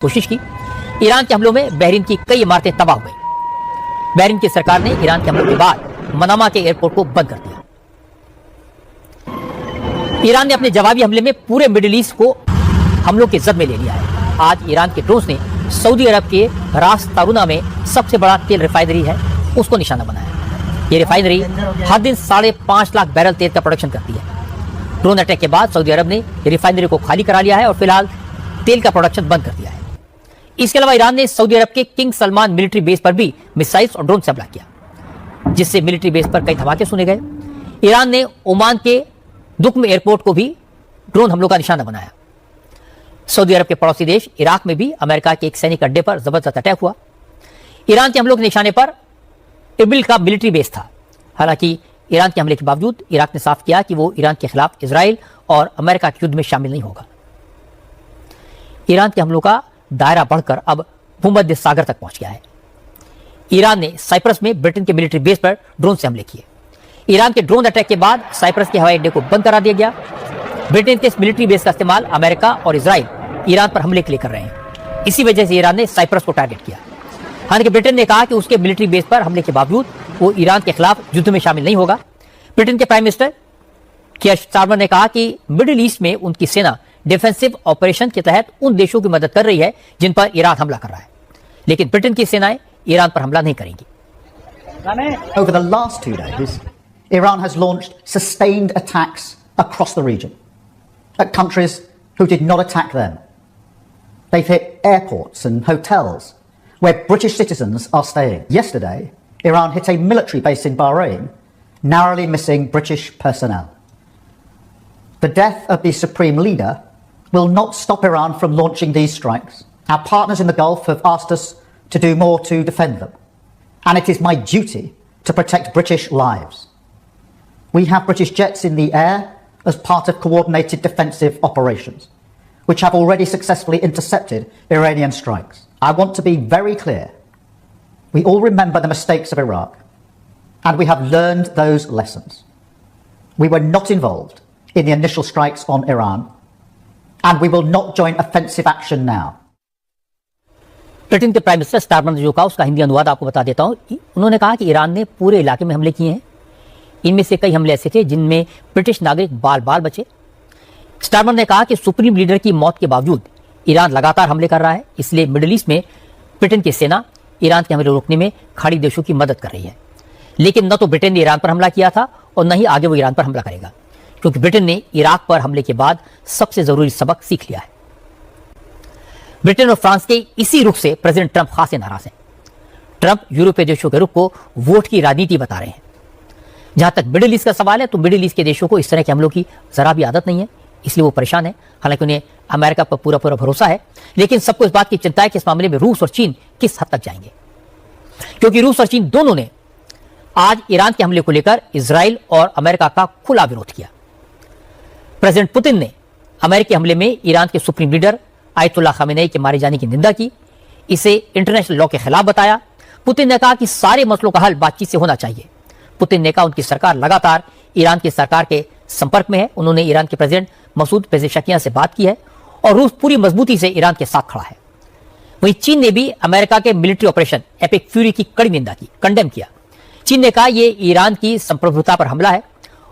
कोशिश की। ईरान के हमलों में बहरीन की कई इमारतें तबाह हो गई। बहरीन की सरकार ने ईरान के हमलों के बाद मनामा के एयरपोर्ट को बंद कर दिया। ईरान ने अपने जवाबी हमले में पूरे मिडिल ईस्ट को हमलों के जद में ले लिया है। आज ईरान के ड्रोन्स ने सऊदी अरब के रास तारुना में सबसे बड़ा तेल रिफाइनरी है, उसको निशाना बनाया। ये रिफाइनरी हर दिन 5.5 लाख बैरल तेल का प्रोडक्शन करती है। ड्रोन अटैक के बाद सऊदी अरब ने रिफाइनरी को खाली करा लिया है और फिलहाल तेल का प्रोडक्शन बंद कर दिया है। इसके अलावा ईरान ने सऊदी अरब के किंग सलमान मिलिट्री बेस पर भी मिसाइल्स और ड्रोन से हमला किया, जिससे मिलिट्री बेस पर कई धमाके सुने गए। ईरान ने ओमान के दुक्म एयरपोर्ट को भी ड्रोन हमलों का निशाना बनाया। सऊदी अरब के पड़ोसी देश इराक में भी अमेरिका के एक सैनिक अड्डे पर जबरदस्त अटैक हुआ। ईरान के हमलों के निशाने पर इरबिल का मिलिट्री बेस था। हालांकि ईरान के हमले के बावजूद इराक ने साफ किया कि वो ईरान के खिलाफ इजराइल और अमेरिका के युद्ध में शामिल नहीं होगा। ईरान के हमलों का दायरा बढ़कर अब भूमध्य सागर तक पहुंच गया है। ईरान ने साइप्रस में ब्रिटेन के मिलिट्री बेस पर ड्रोन से हमले किए। ईरान के ड्रोन अटैक के बाद साइप्रस के हवाई अड्डे को बंद करा दिया गया। ब्रिटेन के इस मिलिट्री बेस का इस्तेमाल अमेरिका और इजराइल ईरान पर हमले के लिए कर रहे हैं। इसी वजह से ईरान ने साइप्रस को टारगेट किया। हालांकि ब्रिटेन ने कहा कि उसके मिलिट्री बेस पर हमले के बावजूद वो ईरान के खिलाफ युद्ध में शामिल नहीं होगा। ब्रिटेन के प्राइम मिनिस्टर कियर स्टारमर ने कहा कि मिडिल ईस्ट में उनकी सेना डिफेंसिव ऑपरेशन के तहत उन देशों की मदद कर रही है जिन पर ईरान हमला कर रहा है, लेकिन ब्रिटेन की सेनाएं ईरान पर हमला नहीं करेंगी। Over the last 2 days, Iran has launched sustained attacks across the region at countries who did not attack them. They've hit airports and hotels where British citizens are staying. Yesterday, Iran hit a military base in Bahrain, narrowly missing British personnel. The death of the supreme leader will not stop Iran from launching these strikes. Our partners in the Gulf have asked us to do more to defend them, and it is my duty to protect British lives. We have British jets in the air as part of coordinated defensive operations, which have already successfully intercepted Iranian strikes. I want to be very clear. We all remember the mistakes of Iraq, and we have learned those lessons. We were not involved in the initial strikes on Iran, and we will not join offensive action now. Britain के prime minister Starmer ने जो कहा उसका हिंदी अनुवाद आपको बता देता हूं। उन्होंने कहा कि ईरान ने पूरे इलाके में हमले किए हैं। इनमें से कई हमले ऐसे थे जिनमें ब्रिटिश नागरिक बाल बाल बचे। स्टारमर ने कहा कि सुप्रीम लीडर की मौत के बावजूद ईरान लगातार हमले कर रहा है, इसलिए मिडिल ईस्ट में ब्रिटेन की सेना ईरान के हमले रोकने में खाड़ी देशों की मदद कर रही है। लेकिन न तो ब्रिटेन ने ईरान पर हमला किया था और न ही आगे वो ईरान पर हमला करेगा, क्योंकि ब्रिटेन ने इराक पर हमले के बाद सबसे जरूरी सबक सीख लिया है। ब्रिटेन और फ्रांस के इसी रुख से प्रेसिडेंट ट्रंप खासे नाराज हैं। ट्रंप यूरोपीय देशों के रुख को वोट की राजनीति बता रहे हैं। जहां तक मिडिल ईस्ट का सवाल है तो मिडिल ईस्ट के देशों को इस तरह के हमलों की जरा भी आदत नहीं है, इसलिए वो परेशान है। हालांकि उन्हें अमेरिका पर पूरा भरोसा है, लेकिन सबको इस बात की चिंता है कि इस मामले में रूस और चीन किस हद तक जाएंगे, क्योंकि रूस और चीन दोनों ने आज ईरान के हमले को लेकर इजराइल और अमेरिका का खुला विरोध किया। प्रेसिडेंट पुतिन ने अमेरिकी हमले में ईरान के सुप्रीम लीडर आयतुल्लाह खामेनेई के मारे जाने की निंदा की, इसे इंटरनेशनल लॉ के खिलाफ बताया। पुतिन ने कहा कि सारे मसलों का हल बातचीत से होना चाहिए। पुतिन ने कहा उनकी सरकार लगातार ईरान की सरकार के संपर्क में है। उन्होंने ईरान के प्रेसिडेंट मसूद पेजेशकियां से बात की है और रूस पूरी मजबूती से ईरान के साथ खड़ा है। वहीं चीन ने भी अमेरिका के मिलिट्री ऑपरेशन एपिक फ्यूरी की कड़ी निंदा की, कंडेम किया। चीन ने कहा यह ईरान की संप्रभुता पर हमला है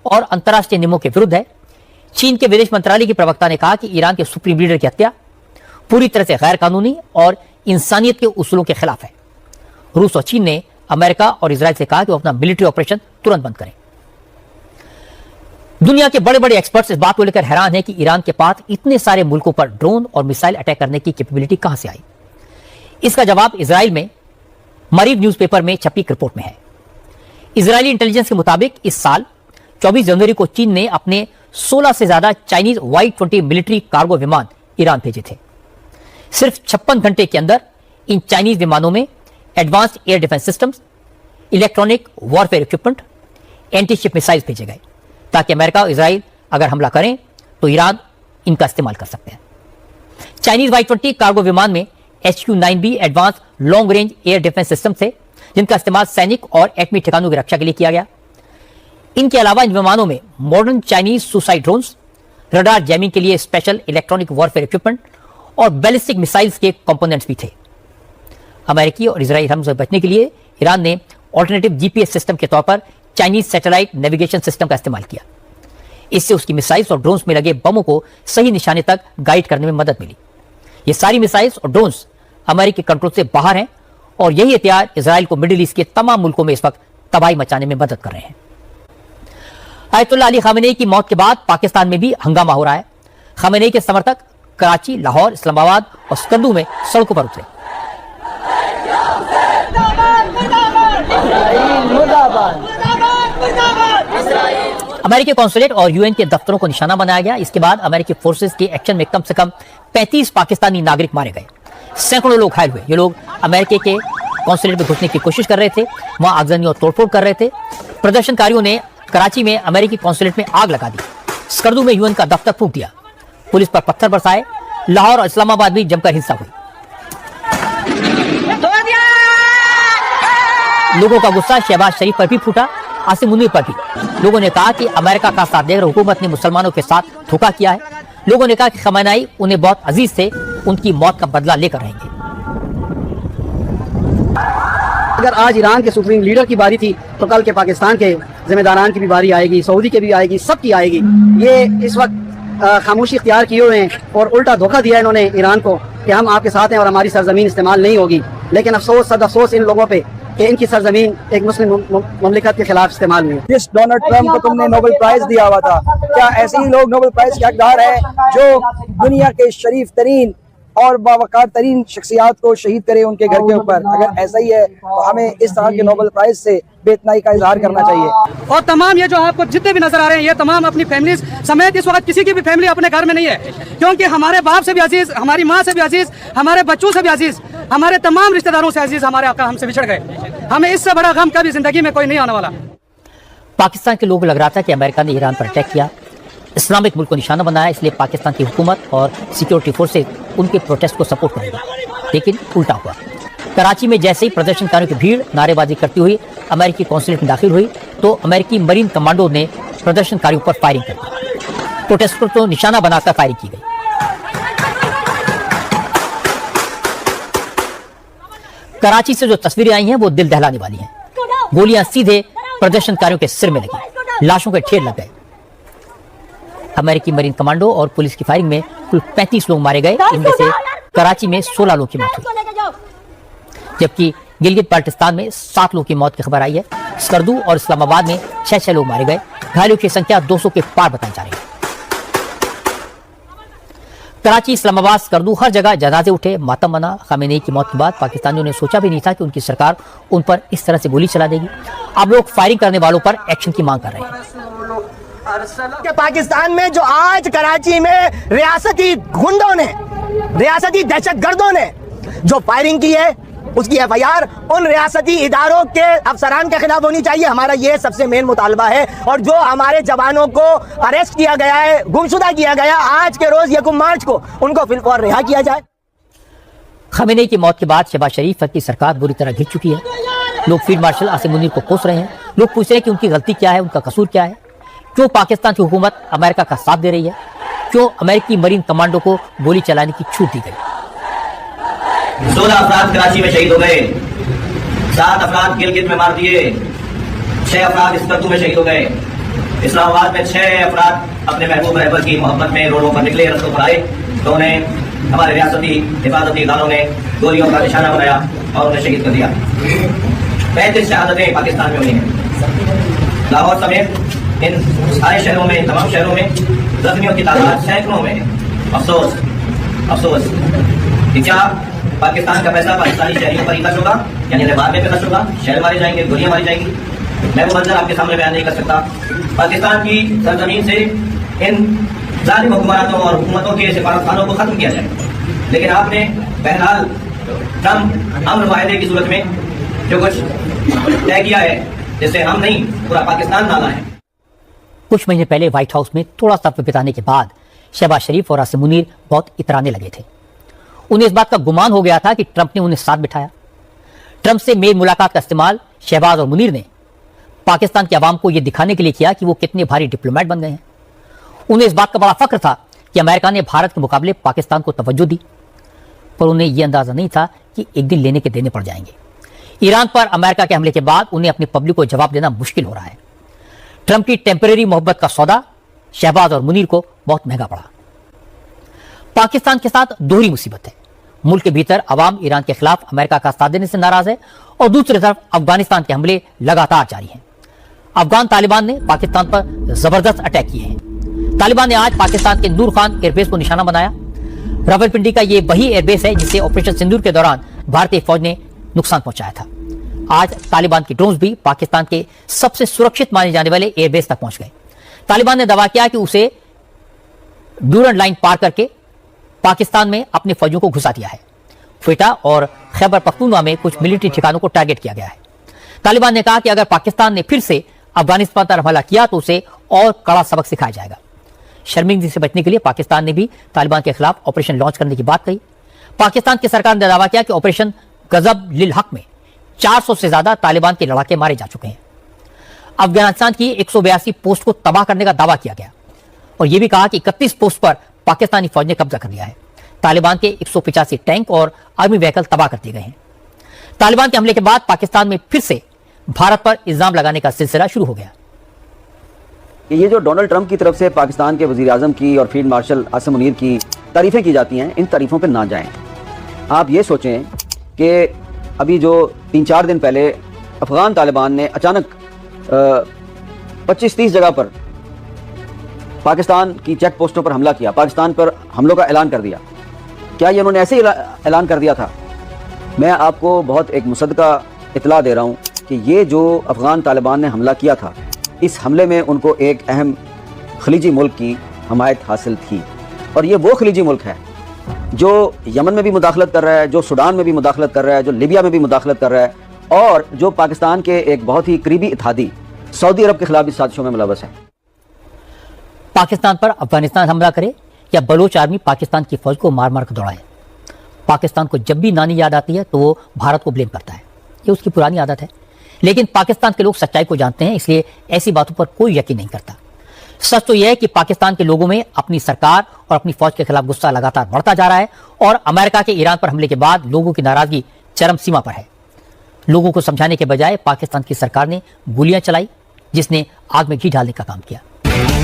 और अंतर्राष्ट्रीय नियमों के विरुद्ध है। चीन के विदेश मंत्रालय की प्रवक्ता ने कहा कि ईरान के सुप्रीम लीडर की हत्या पूरी तरह से गैर कानूनी और इंसानियत के उसूलों के खिलाफ है। रूस और चीन ने अमेरिका और इजराइल से कहा कि वो अपना मिलिट्री ऑपरेशन तुरंत बंद करें। दुनिया के बड़े बड़े एक्सपर्ट्स इस बात को लेकर हैरान हैं कि ईरान के पास इतने सारे मुल्कों पर ड्रोन और मिसाइल अटैक करने की कैपेबिलिटी कहां से आई। इसका जवाब इजराइल में मरीव न्यूज़पेपर में छपी एक रिपोर्ट में है। इजरायली इंटेलिजेंस के मुताबिक इस साल 24 जनवरी को चीन ने अपने 16 से ज्यादा चाइनीज Y-20 मिलिट्री कार्गो विमान ईरान भेजे थे। सिर्फ 56 घंटे के अंदर इन चाइनीज विमानों में advanced air defence systems, electronic warfare equipment, anti ship missiles भेजे गए, ताकि अमेरिका और इजराइल अगर हमला करें तो ईरान इनका इस्तेमाल कर सकते हैं। चाइनीज Y-20 कार्गो विमान में HQ-9B advance long range air defence system थे, जिनका इस्तेमाल सैनिक और एटमी ठिकानों की रक्षा के लिए किया गया। इनके अलावा इन विमानों में modern Chinese suicide drones, radar jamming के लिए स्पेशल इलेक्ट्रॉनिक वॉरफेयर इक्विपमेंट और बैलिस्टिक मिसाइल्स के कंपोनेंट्स भी थे। अमेरिकी और इजरायली हमलों से बचने के लिए ईरान ने ऑल्टरनेटिव जीपीएस सिस्टम के तौर पर चाइनीज सैटेलाइट नेविगेशन सिस्टम का इस्तेमाल किया। इससे उसकी मिसाइल्स और ड्रोन्स में लगे बमों को सही निशाने तक गाइड करने में मदद मिली। ये सारी मिसाइल्स और ड्रोन्स अमेरिकी कंट्रोल से बाहर हैं और यही हथियार इजराइल को मिडिल ईस्ट के तमाम मुल्कों में इस वक्त तबाही मचाने में मदद कर रहे हैं। आयतुल्लाह अली खामेनेई की मौत के बाद पाकिस्तान में भी हंगामा हो रहा है। खामेनेई के समर्थक कराची, लाहौर, इस्लामाबाद और स्कंदू में सड़कों पर उतरे। अमेरिकी कॉन्सुलेट और यूएन के दफ्तरों को निशाना बनाया गया। इसके बाद अमेरिकी फोर्सेस के एक्शन में कम से कम 35 पाकिस्तानी नागरिक मारे गए, सैकड़ों लोग घायल हुए। ये लोग अमेरिकी के कॉन्सुलेट में घुसने की कोशिश कर रहे थे, वहां आगजनी और तोड़फोड़ कर रहे थे। प्रदर्शनकारियों ने कराची में अमेरिकी कॉन्सुलेट में आग लगा दी, स्कर्दू में यूएन का दफ्तर फूंक दिया, पुलिस पर पत्थर बरसाए। लाहौर और इस्लामाबाद में जमकर हिंसा हुई। लोगों का गुस्सा शहबाज शरीफ पर भी फूटा, आसिम मुनीर पर भी। लोगों ने कहा कि अमेरिका का साथ देकर हुकूमत ने मुसलमानों के साथ धोखा किया है। लोगों ने कहा कि खamenei उन्हें बहुत अजीज थे, उनकी मौत का बदला लेकर रहेंगे। अगर आज ईरान के सुप्रीम लीडर की बारी थी तो कल के पाकिस्तान के जिम्मेदारान की भी बारी आएगी, सऊदी के भी आएगी, सबकी आएगी। ये इस वक्त खामोशी इख्तियार किए हुए हैं और उल्टा धोखा दिया इन्होंने ईरान को कि हम आपके साथ हैं और हमारी सरजमीन इस्तेमाल नहीं होगी। लेकिन अफसोस, सद अफसोस इन लोगों पे कि इनकी सरजमीन एक मुस्लिम ममलिकत के खिलाफ इस्तेमाल हुई। जिस डोनाल्ड ट्रंप को तुमने नोबेल प्राइज दिया हुआ था, क्या ऐसे ही लोग नोबेल प्राइज के हकदार हैं जो दुनिया के शरीफ तरीन और बावकार तरीन शख्सियात को शहीद करे उनके घर के ऊपर? अगर ऐसा ही है तो हमें इस तरह के नोबेल प्राइज से बेइत्तनाई का इजहार करना चाहिए। और तमाम ये जो आपको जितने भी नजर आ रहे हैं, ये तमाम अपनी फैमिली समेत इस वक्त किसी की भी फैमिली अपने घर में नहीं है, क्योंकि हमारे बाप से भी अजीज, हमारी माँ से भी अजीज, हमारे बच्चों से भी अजीज, हमारे तमाम रिश्तेदारों से अजीज हमारे आका हमसे बिछड़ गए। हमें इससे बड़ा गम कभी जिंदगी में कोई नहीं आने वाला। पाकिस्तान के लोगों को लग रहा था कि अमेरिका ने ईरान पर अटैक किया, इस्लामिक मुल्क को निशाना बनाया, इसलिए पाकिस्तान की हुकूमत और सिक्योरिटी फोर्सेज उनके प्रोटेस्ट को सपोर्ट करेगा। लेकिन उल्टा हुआ। कराची में जैसे ही प्रदर्शनकारियों की भीड़ नारेबाजी करती हुई अमेरिकी कॉन्सुलेट में दाखिल हुई तो अमेरिकी मरीन कमांडो ने प्रदर्शनकारियों पर फायरिंग कर दी। प्रोटेस्टरों को निशाना बनाकर फायरिंग की गई। कराची से जो तस्वीरें आई हैं वो दिल दहलाने वाली हैं। गोलियां सीधे प्रदर्शनकारियों के सिर में लगी, लाशों के ढेर लग गए। अमेरिकी मरीन कमांडो और पुलिस की फायरिंग में कुल 35 लोग मारे गए। इनमें से कराची में 16 लोगों की मौत हुई, जबकि गिलगित बाल्टिस्तान में 7 लोगों की मौत की खबर आई है। स्कर्दू और इस्लामाबाद में 6 लोग मारे गए। घायलों की संख्या 200 के पार बताई जा रही है। कराची, इस्लामाबाद, स्कर्दू हर जगह जनाजे उठे, मातम बना। खामेनेई की मौत के बाद पाकिस्तानियों ने सोचा भी नहीं था कि उनकी सरकार उन पर इस तरह से गोली चला देगी। अब लोग फायरिंग करने वालों पर एक्शन की मांग कर रहे हैं। कि पाकिस्तान में जो आज कराची में रियासती गुंडों ने, रियासती दहशतगर्दों ने जो फायरिंग की है, उसकी एफआईआर उन रियासती इदारों के अफसरान के खिलाफ होनी चाहिए। हमारा ये सबसे मेन मुतालबा है। और जो हमारे जवानों को अरेस्ट किया गया है, गुमशुदा किया गया, आज के रोज 1 मार्च को उनको फिलहाल रिहा किया जाए। खामेनेई की मौत के बाद शहबाज शरीफ की सरकार बुरी तरह घिर चुकी है। लोग फील्ड मार्शल आसिम मुनीर को कोस रहे हैं। लोग पूछ रहे हैं कि उनकी गलती क्या है, उनका कसूर क्या है, क्यों पाकिस्तान की हुकूमत अमेरिका का साथ दे रही है, क्यों अमेरिकी मरीन कमांडो को गोली चलाने की छूट दी गई। 16 अफराद कराची में शहीद हो गए, 7 अफराद गिलगित में मार दिए, 6 अफराद स्कर्दू में शहीद हो गए। इस्लामाबाद में 6 अफराद अपने महबूब रहबर की मोहब्बत में रोडों पर निकले, रस्तों पर आए तो उन्हें हमारे रियासती हिफाजती इदारों ने गोलियों का निशाना बनाया और उन्हें शहीद कर दिया। 35 शहादतें पाकिस्तान में हुई हैं। लाहौर समेत इन सारे शहरों में, तमाम शहरों में जख्मियों की तादाद सैकड़ों में। अफसोस अफसोस कि क्या पाकिस्तान का पैसा पाकिस्तानी शहरियों पर ही खर्च होगा, यानी मारने पे खर्च होगा, शहर मारे जाएंगे, गोलियां मारी जाएंगी। मैं वो मंजर आपके सामने बयान नहीं कर सकता। पाकिस्तान की सरजमीन से इन जालिम हुकूमतों और हुकूमतों के सिफारतखानों को खत्म किया जाए, लेकिन आपने बहरहाल ट्रम्प अमन वायदे की सूरत में जो कुछ तय किया है, जिससे हम नहीं पूरा पाकिस्तान नाला है। कुछ महीने पहले व्हाइट हाउस में थोड़ा सा बिताने के बाद शहबाज शरीफ और आसिम मुनीर बहुत इतराने लगे थे। उन्हें इस बात का गुमान हो गया था कि ट्रंप ने उन्हें साथ बिठाया। ट्रंप से मेल मुलाकात का इस्तेमाल शहबाज और मुनीर ने पाकिस्तान की आवाम को यह दिखाने के लिए किया कि वो कितने भारी डिप्लोमेट बन गए हैं। उन्हें इस बात का बड़ा फख्र था कि अमेरिका ने भारत के मुकाबले पाकिस्तान को तवज्जो दी। पर उन्हें यह अंदाजा नहीं था कि एक दिन लेने के देने पड़ जाएंगे। ईरान पर अमेरिका के हमले के बाद उन्हें अपनी पब्लिक को जवाब देना मुश्किल हो रहा है। ट्रंप की टेम्परेरी मोहब्बत का सौदा शहबाज और मुनीर को बहुत महंगा पड़ा। पाकिस्तान के साथ दोहरी मुसीबत है। मुल्क के भीतर अवाम ईरान के खिलाफ अमेरिका का साथ देने से नाराज है और दूसरी तरफ अफगानिस्तान के हमले लगातार जारी हैं। अफगान तालिबान ने पाकिस्तान पर जबरदस्त अटैक किए हैं। तालिबान ने आज पाकिस्तान के नूर खान एयरबेस को निशाना बनाया। रावलपिंडी का यह वही एयरबेस है जिसे ऑपरेशन सिंदूर के दौरान भारतीय फौज ने नुकसान पहुंचाया था। आज तालिबान के ड्रोन्स भी पाकिस्तान के सबसे सुरक्षित माने जाने वाले एयरबेस तक पहुंच गए। तालिबान ने दावा किया कि उसे ड्यूरन लाइन पार करके पाकिस्तान में अपने फौजियों को घुसा दिया है। क्वेटा और खैबर पख्तूनख्वा में कुछ मिलिट्री ठिकानों को टारगेट किया गया है। तालिबान ने कहा कि अगर पाकिस्तान ने फिर से अफगानिस्तान पर हमला किया तो उसे और कड़ा सबक सिखाया जाएगा। शर्मिंदगी से बचने के लिए पाकिस्तान ने भी तालिबान के खिलाफ ऑपरेशन लॉन्च करने की बात कही। पाकिस्तान की सरकार ने दावा किया कि ऑपरेशन गजब लिल हक में 400 से ज्यादा तालिबान के लड़ाके मारे जा चुके हैं। अफगानिस्तान की 182 पोस्ट को तबाह करने का दावा किया गया और यह भी कहा कि 31 पोस्ट पर पाकिस्तानी फौज ने कब्जा कर लिया है। तालिबान के 185 टैंक और आर्मी व्हीकल तबाह कर दिए गए हैं। तालिबान के हमले के बाद पाकिस्तान में फिर से भारत पर इल्जाम लगाने का सिलसिला शुरू हो गया। ये जो डोनाल्ड ट्रंप की तरफ से पाकिस्तान के वज़ीर आज़म की और फील्ड मार्शल आसिम मुनीर की तारीफ़ें की जाती हैं, इन तारीफ़ों पर ना जाएं। आप ये सोचें कि अभी जो 3-4 दिन पहले अफ़गान तालिबान ने अचानक 25-30 जगह पर पाकिस्तान की चेक पोस्टों पर हमला किया, पाकिस्तान पर हमलों का ऐलान कर दिया। क्या ये उन्होंने ऐसे ही ऐलान कर दिया था? मैं आपको बहुत एक मुसद्दका इतला दे रहा हूँ कि ये जो अफ़गान तालिबान ने हमला किया था, इस हमले में उनको एक अहम खलीजी मुल्क की हमायत हासिल थी और ये वो खलीजी मुल्क है जो यमन में भी मुदाखलत कर रहा है, जो सूडान में भी मुदाखलत कर रहा है, जो लीबिया में भी मुदाखलत कर रहा है और जो पाकिस्तान के एक बहुत ही करीबी इत्तेहादी सऊदी अरब के खिलाफ इस साजिशों में मुलव्वस है। पाकिस्तान पर अफगानिस्तान हमला करे या बलोच आर्मी पाकिस्तान की फौज को मार मार कर दौड़ाए, पाकिस्तान को जब भी नानी याद आती है तो वो भारत को ब्लेम करता है। ये उसकी पुरानी आदत है। लेकिन पाकिस्तान के लोग सच्चाई को जानते हैं, इसलिए ऐसी बातों पर कोई यकीन नहीं करता। सच तो यह है कि पाकिस्तान के लोगों में अपनी सरकार और अपनी फौज के खिलाफ गुस्सा लगातार बढ़ता जा रहा है और अमेरिका के ईरान पर हमले के बाद लोगों की नाराजगी चरम सीमा पर है। लोगों को समझाने के बजाय पाकिस्तान की सरकार ने गोलियां चलाई, जिसने आग में घी डालने का काम किया।